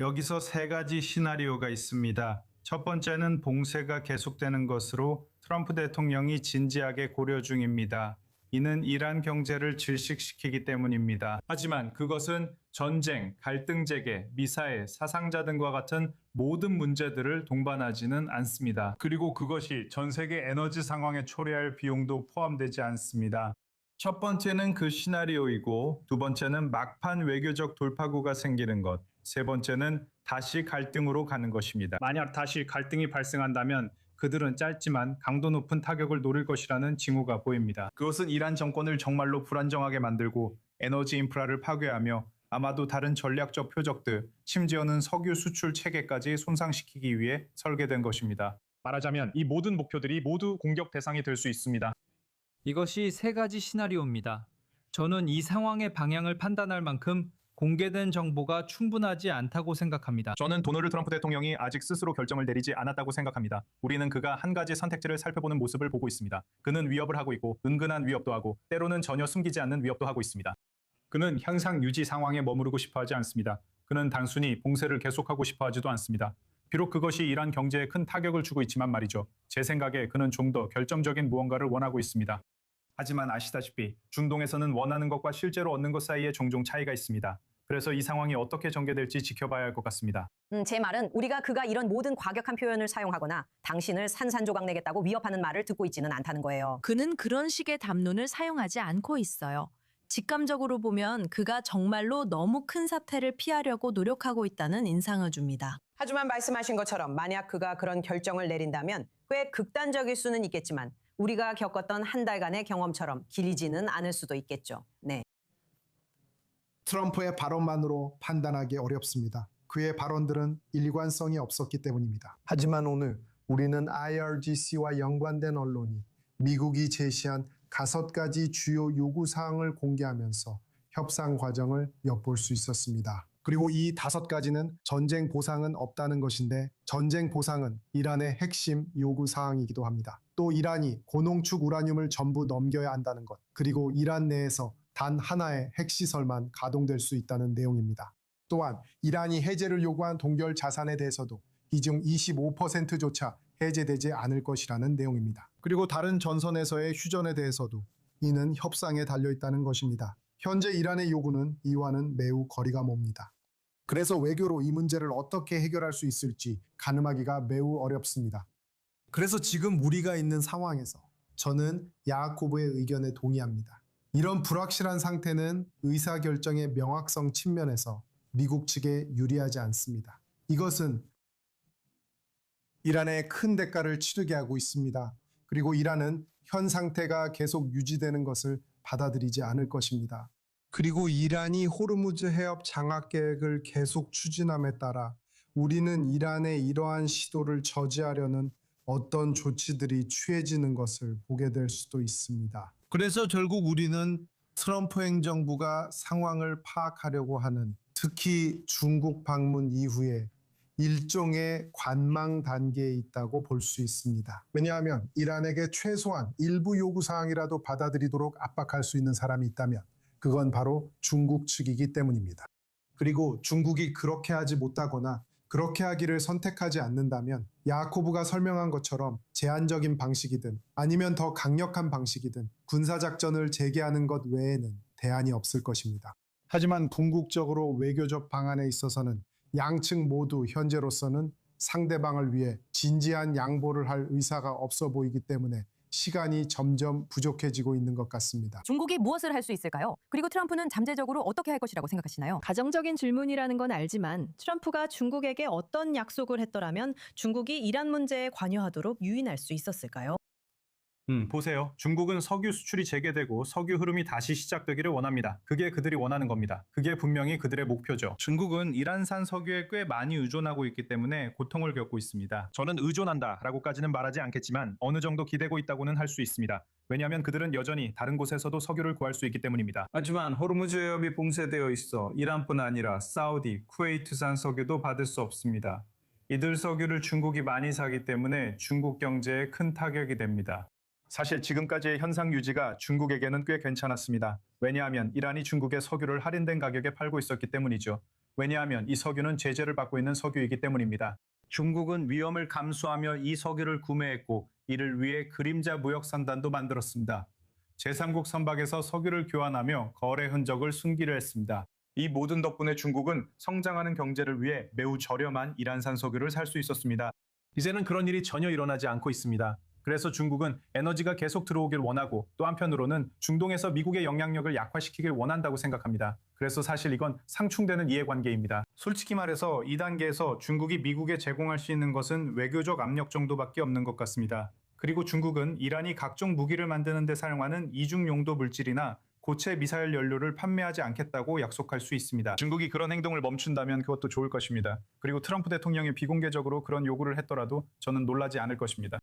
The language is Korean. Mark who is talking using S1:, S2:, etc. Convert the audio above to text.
S1: 여기서 세 가지 시나리오가 있습니다. 첫 번째는 봉쇄가 계속되는 것으로 트럼프 대통령이 진지하게 고려 중입니다. 이는 이란 경제를 질식시키기 때문입니다. 하지만 그것은 전쟁, 갈등 재개, 미사일, 사상자 등과 같은 모든 문제들을 동반하지는 않습니다. 그리고 그것이 전 세계 에너지 상황에 초래할 비용도 포함되지 않습니다. 첫 번째는 그 시나리오이고, 두 번째는 막판 외교적 돌파구가 생기는 것, 세 번째는 다시 갈등으로 가는 것입니다. 만약 다시 갈등이 발생한다면 그들은 짧지만 강도 높은 타격을 노릴 것이라는 징후가 보입니다. 그것은 이란 정권을 정말로 불안정하게 만들고 에너지 인프라를 파괴하며 아마도 다른 전략적 표적들, 심지어는 석유 수출 체계까지 손상시키기 위해 설계된 것입니다. 말하자면 이 모든 목표들이 모두 공격 대상이 될 수 있습니다.
S2: 이것이 세 가지 시나리오입니다. 저는 이 상황의 방향을 판단할 만큼 공개된 정보가 충분하지 않다고 생각합니다.
S1: 저는 도널드 트럼프 대통령이 아직 스스로 결정을 내리지 않았다고 생각합니다. 우리는 그가 한 가지 선택지를 살펴보는 모습을 보고 있습니다. 그는 위협을 하고 있고 은근한 위협도 하고 때로는 전혀 숨기지 않는 위협도 하고 있습니다. 그는 현상 유지 상황에 머무르고 싶어 하지 않습니다. 그는 단순히 봉쇄를 계속하고 싶어 하지도 않습니다. 비록 그것이 이란 경제에 큰 타격을 주고 있지만 말이죠. 제 생각에 그는 좀 더 결정적인 무언가를 원하고 있습니다. 하지만 아시다시피 중동에서는 원하는 것과 실제로 얻는 것 사이에 종종 차이가 있습니다. 그래서 이 상황이 어떻게 전개될지 지켜봐야 할 것 같습니다.
S3: 제 말은 그가 이런 모든 과격한 표현을 사용하거나 당신을 산산조각 내겠다고 위협하는 말을 듣고 있지는 않다는 거예요.
S4: 그는 그런 식의 담론을 사용하지 않고 있어요. 직감적으로 보면 그가 정말로 너무 큰 사태를 피하려고 노력하고 있다는 인상을 줍니다.
S3: 하지만 말씀하신 것처럼 만약 그가 그런 결정을 내린다면 꽤 극단적일 수는 있겠지만 우리가 겪었던 한 달간의 경험처럼 길지는 않을 수도 있겠죠. 네.
S5: 트럼프의 발언만으로 판단하기 어렵습니다. 그의 발언들은 일관성이 없었기 때문입니다. 하지만 오늘 우리는 IRGC와 연관된 언론이 미국이 제시한 5가지 주요 요구사항을 공개하면서 협상 과정을 엿볼 수 있었습니다. 그리고 이 5가지는 전쟁 보상은 없다는 것인데 전쟁 보상은 이란의 핵심 요구사항이기도 합니다. 또 이란이 고농축 우라늄을 전부 넘겨야 한다는 것, 그리고 이란 내에서 단 하나의 핵시설만 가동될 수 있다는 내용입니다. 또한 이란이 해제를 요구한 동결 자산에 대해서도 이 중 25%조차 해제되지 않을 것이라는 내용입니다. 그리고 다른 전선에서의 휴전에 대해서도 이는 협상에 달려있다는 것입니다. 현재 이란의 요구는 이와는 매우 거리가 멉니다. 그래서 외교로 이 문제를 어떻게 해결할 수 있을지 가늠하기가 매우 어렵습니다. 그래서 지금 우리가 있는 상황에서 저는 야코브의 의견에 동의합니다. 이런 불확실한 상태는 의사결정의 명확성 측면에서 미국 측에 유리하지 않습니다. 이것은 이란에 큰 대가를 치르게 하고 있습니다. 그리고 이란은 현 상태가 계속 유지되는 것을 받아들이지 않을 것입니다. 그리고 이란이 호르무즈 해협 장악 계획을 계속 추진함에 따라 우리는 이란의 이러한 시도를 저지하려는 어떤 조치들이 취해지는 것을 보게 될 수도 있습니다. 그래서 결국 우리는 트럼프 행정부가 상황을 파악하려고 하는, 특히 중국 방문 이후에 일종의 관망 단계에 있다고 볼 수 있습니다. 왜냐하면 이란에게 최소한 일부 요구사항이라도 받아들이도록 압박할 수 있는 사람이 있다면 그건 바로 중국 측이기 때문입니다. 그리고 중국이 그렇게 하지 못하거나 그렇게 하기를 선택하지 않는다면 야코브가 설명한 것처럼 제한적인 방식이든 아니면 더 강력한 방식이든 군사작전을 재개하는 것 외에는 대안이 없을 것입니다. 하지만 궁극적으로 외교적 방안에 있어서는 양측 모두 현재로서는 상대방을 위해 진지한 양보를 할 의사가 없어 보이기 때문에 시간이 점점 부족해지고 있는 것 같습니다.
S6: 중국이 무엇을 할 수 있을까요? 그리고 트럼프는 잠재적으로 어떻게 할 것이라고 생각하시나요?
S7: 가정적인 질문이라는 건 알지만 트럼프가 중국에게 어떤 약속을 했더라면 중국이 이란 문제에 관여하도록 유인할 수 있었을까요?
S1: 보세요. 중국은 석유 수출이 재개되고 석유 흐름이 다시 시작되기를 원합니다. 그게 그들이 원하는 겁니다. 그게 분명히 그들의 목표죠. 중국은 이란산 석유에 꽤 많이 의존하고 있기 때문에 고통을 겪고 있습니다. 저는 의존한다라고까지는 말하지 않겠지만 어느 정도 기대고 있다고는 할 수 있습니다. 왜냐하면 그들은 여전히 다른 곳에서도 석유를 구할 수 있기 때문입니다.
S2: 하지만 호르무즈 해협이 봉쇄되어 있어 이란뿐 아니라 사우디, 쿠웨이트산 석유도 받을 수 없습니다. 이들 석유를 중국이 많이 사기 때문에 중국 경제에 큰 타격이 됩니다.
S1: 사실 지금까지의 현상 유지가 중국에게는 꽤 괜찮았습니다. 왜냐하면 이란이 중국에 석유를 할인된 가격에 팔고 있었기 때문이죠. 왜냐하면 이 석유는 제재를 받고 있는 석유이기 때문입니다. 중국은 위험을 감수하며 이 석유를 구매했고 이를 위해 그림자 무역 산단도 만들었습니다. 제3국 선박에서 석유를 교환하며 거래 흔적을 숨기려 했습니다. 이 모든 덕분에 중국은 성장하는 경제를 위해 매우 저렴한 이란산 석유를 살 수 있었습니다.
S8: 이제는 그런 일이 전혀 일어나지 않고 있습니다. 그래서 중국은 에너지가 계속 들어오길 원하고 또 한편으로는 중동에서 미국의 영향력을 약화시키길 원한다고 생각합니다. 그래서 사실 이건 상충되는 이해관계입니다.
S1: 솔직히 말해서 이 단계에서 중국이 미국에 제공할 수 있는 것은 외교적 압력 정도밖에 없는 것 같습니다. 그리고 중국은 이란이 각종 무기를 만드는 데 사용하는 이중 용도 물질이나 고체 미사일 연료를 판매하지 않겠다고 약속할 수 있습니다. 중국이 그런 행동을 멈춘다면 그것도 좋을 것입니다. 그리고 트럼프 대통령이 비공개적으로 그런 요구를 했더라도 저는 놀라지 않을 것입니다.